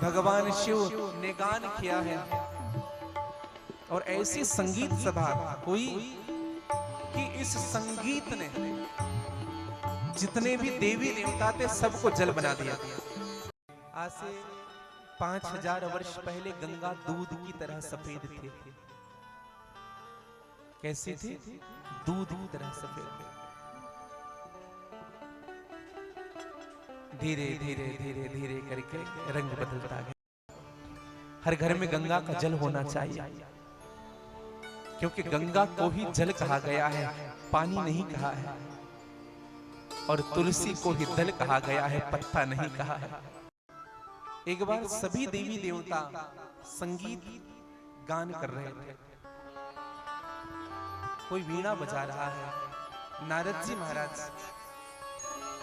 भगवान शिव ने गान किया है। और ऐसी संगीत सभा हुई कि इस संगीत ने जितने भी देवी देवता थे सबको जल बना दिया। आज से 5000 वर्ष पहले गंगा दूध की तरह सफेद थी। कैसी थी? दूध की तरह सफेद। धीरे धीरे धीरे धीरे करके रंग बदलता गया। हर घर में गंगा का जल होना चाहिए, क्योंकि गंगा को ही जल कहा गया है, पानी नहीं कहा है। और तुलसी को ही दल कहा गया है, पत्ता नहीं कहा है। एक बार सभी देवी देवता संगीत गान कर रहे थे। कोई वीणा बजा रहा है, नारद जी महाराज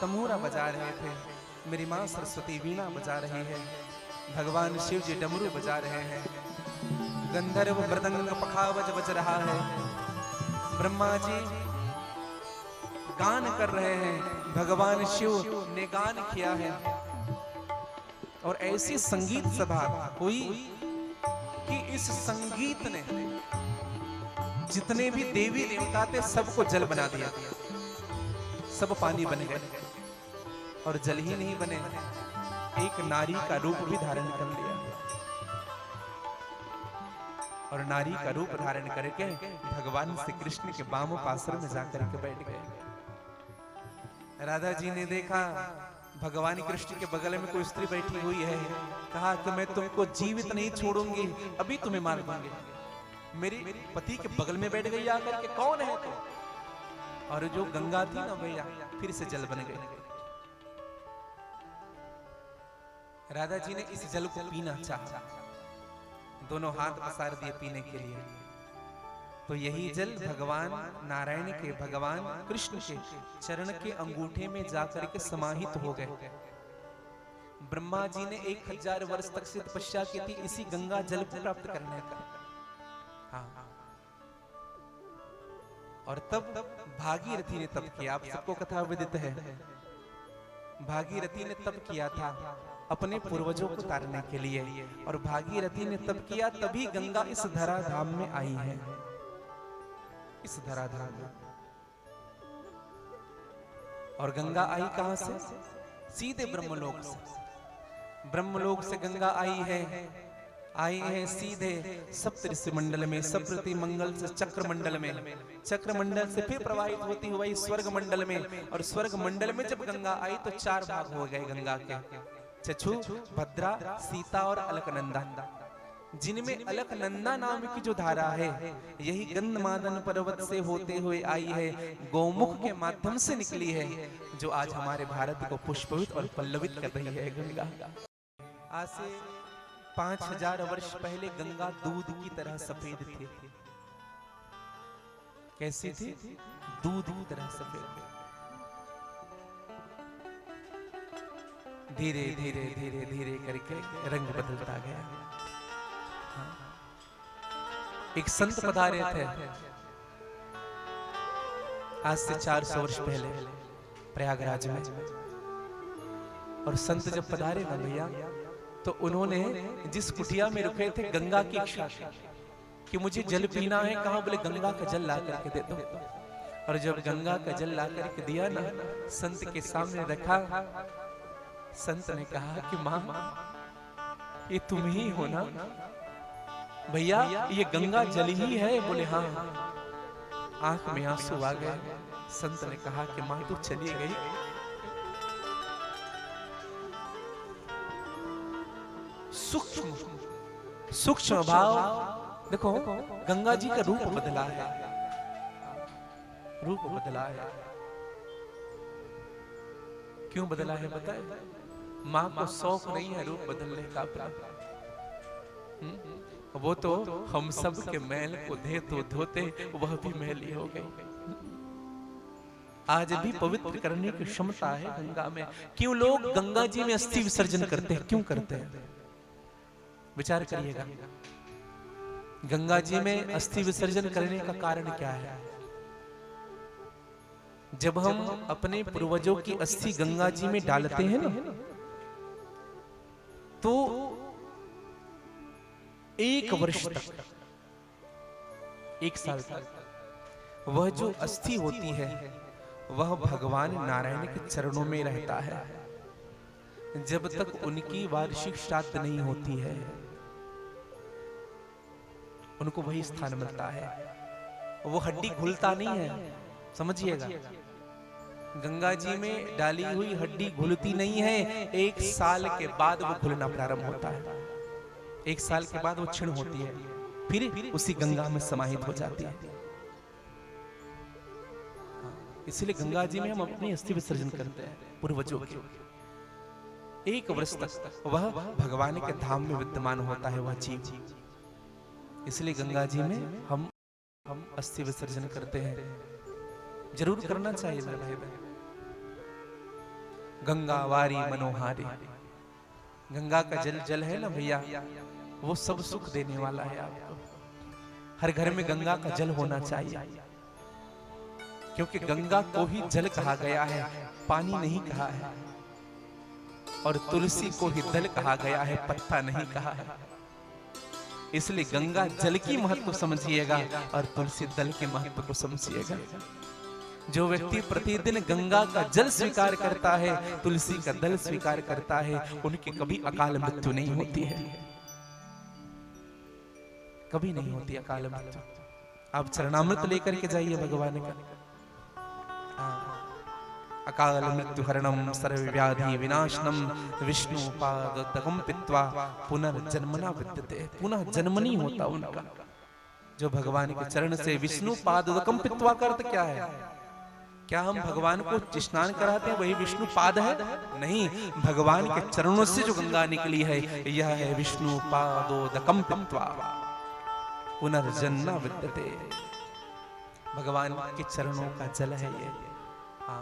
तमूरा बजा रहे थे, मेरी मां सरस्वती वीणा बजा रही है, भगवान शिव जी डमरू बजा रहे हैं, गंधर्व मृदंग पखावज बज रहा है, ब्रह्मा जी गान कर रहे हैं, भगवान शिव ने गान किया है। और ऐसी संगीत सभा हुई कि इस संगीत ने जितने भी देवी देवता थे सबको जल बना दिया। सब पानी बन गए। और जल ही नहीं बने, एक नारी का रूप भी धारण कर लिया। और नारी का रूप धारण करके भगवान श्री कृष्ण के वाम पार्श्व में जाकर के बैठ गए। राधा जी ने देखा भगवान कृष्ण के बगल में कोई स्त्री बैठी हुई है, कहा कि मैं तुमको जीवित नहीं छोड़ूंगी, अभी तुम्हें मार दूंगी। मेरे पति के बगल में बैठ गई आकर के, कौन है तो? और जो गंगा थी ना भैया, फिर से जल बन गई। राधा जी ने इस जल को पीना चाहा, दोनों हाथ पसार दिए पीने के लिए। तो यही जल भगवान नारायण के, भगवान कृष्ण के चरण के अंगूठे में जाकर के समाहित हो गए। ब्रह्मा जी ने 1000 वर्ष तक से तपस्या की थी इसी गंगा जल को प्राप्त करने का। हाँ। और तब भागीरथी ने तप किया। आप सबको कथा विदित है, भागीरथी ने तप किया था अपने पूर्वजों को तारने के लिए। और भागीरथी ने तप किया, तभी गंगा इस धराधाम में आई है, इस धराधाम में। और गंगा आई कहां से? सीधे ब्रह्मलोक से। ब्रह्मलोक से गंगा आई है सीधे सप्तऋषि मंडल में, सप्तृति मंगल से चक्र मंडल में, चक्र मंडल से फिर प्रवाहित होती हुई स्वर्ग मंडल में। और स्वर्ग मंडल में जब गंगा आई तो 4 भाग हो गए गंगा के, चक्षु, भद्रा, सीता और अलकनंदा। जिनमें अलकनंदा नाम की जो धारा है, यही गंधमादन पर्वत से होते हुए आई है, गौमुख के माध्यम से निकली है, जो आज हमारे भारत को पुष्पित और पल्लवित कर रही है गंगा। आज से 5000 वर्ष पहले गंगा दूध की तरह सफेद थी। कैसी थी? दूध की तरह सफेद। धीरे धीरे धीरे धीरे करके रंग बदलता गया। एक संत पधारे थे आज से 400 वर्ष पहले प्रयागराज में। और संत जब पधारे ना भैया, तो उन्होंने जिस कुटिया में रुके थे, गंगा की इच्छा कि मुझे जल पीना है। कहा? बोले गंगा का जल ला करके दे दो। और जब गंगा का जल ला करके दिया ना, संत के सामने रखा, संत ने कहा कि मां, ये तुम ही हो ना? भैया ये गंगा जल ही है। बोले हाँ। आंख में आंसू आ गए। संत ने कहा कि मां तू चली गई, सूक्ष्म भाव देखो, गंगा जी का रूप बदला है, रूप बदला है। क्यों बदला है बताए? मां को शौक नहीं है रूप बदलने का अपना। वो तो हम सब के मैल को धे तो धोते, वह भी मैली हो गई। आज भी पवित्र करने की क्षमता है गंगा में। क्यों लोग गंगा जी में अस्थि विसर्जन करते हैं? क्यों करते हैं? विचार करिएगा। गंगा जी में अस्थि विसर्जन करने का कारण क्या है? जब हम अपने पूर्वजों की अस्थि गंगा जी में डालते हैं ना, तो 1 वर्ष तक, 1 साल तक वह जो अस्थि होती है वह भगवान नारायण के चरणों में रहता है, जब तक उनकी वार्षिक श्राद्ध नहीं होती है उनको वही स्थान मिलता है। वो हड्डी घुलता नहीं है, समझिएगा। गंगा जी में डाली हुई हड्डी घुलती नहीं है, 1 साल के बाद वो घुलना प्रारंभ होता है। 1 साल के बाद वो क्षीण होती है, फिर उसी गंगा में समाहित हो जाती है। इसलिए गंगा जी में हम अपनी अस्थि विसर्जन करते हैं पूर्वजों के। 1 वर्ष तक वह भगवान के धाम में विद्यमान होता है वह जीव। इसलिए गंगा जी में हम अस्थि विसर्जन करते हैं, जरूर करना चाहिए मेरे भाई बहन। गंगा वारी मनोहारी, गंगा का जल है ना भैया, वो सब सुख देने वाला है आपको। हर घर में गंगा का जल होना चाहिए, क्योंकि गंगा को ही जल कहा गया है, पानी नहीं कहा है। और तुलसी को ही दल कहा गया है, पत्ता नहीं कहा है। इसलिए गंगा जल की महत्व समझिएगा और तुलसी दल के महत्व को समझिएगा। जो व्यक्ति प्रतिदिन गंगा का जल स्वीकार करता है, तुलसी का दल स्वीकार करता है, उनकी कभी अकाल मृत्यु नहीं होती है, कभी नहीं होती अकाल मृत्यु। आप चरणामृत लेकर के जाइए भगवान का। अकाल मृत्यु हरणम सर्वव्याधि विनाशनम विष्णु पादोदकम पित्वा पुनर्जन्मना विद्यते। पुनः जन्म नहीं होता उनका। जो भगवान के चरण से विष्णु पादोदकम पित्वा का अर्थ क्या है? क्या हम भगवान को स्नान कराते हैं वही विष्णु पाद है? नहीं, भगवान के चरणों से जो गंगा निकली है यह है विष्णु पादोदकम पित्वा पुनर्जन्मना विद्यते। भगवान के चरणों का जल है ये। हाँ,